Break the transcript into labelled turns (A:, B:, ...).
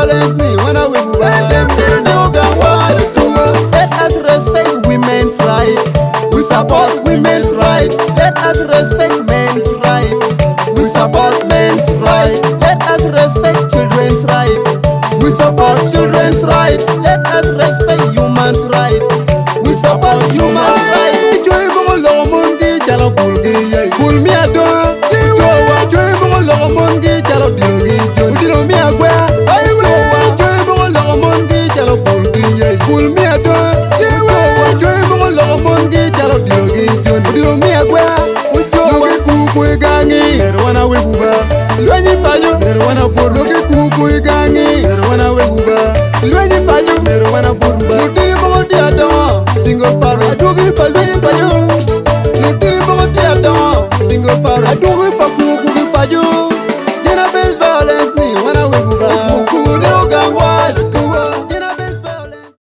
A: violence ni wana webuba. Dem diru ne oga wadu tuwa. Let us respect women's right. We support women's right. Let us respect men's right. We support men's right. Let us respect children's right. We support children's rights. Let us respect human's right. We support human's right. Joy bongo lo mongi jalo bulgi yai. Bul mi ado. Joy bongo lo mongi jalo dilgi jon. Dilo mi agwa. Joy bongo lo mongi jalo bulgi yai. Bul mi ado. Joy bongo lo mongi jalo dilgi jon. Dilo mi agwa. Loge kuku gangi. Erwana webuba. Lwenyi pajo. Erwana por. Loge kuku gangi. Erwana webuba. Lwenyi pajo. Erwana poruba. Lutini bongo diado. Single parrot. Adugi pa lwenyi pajo.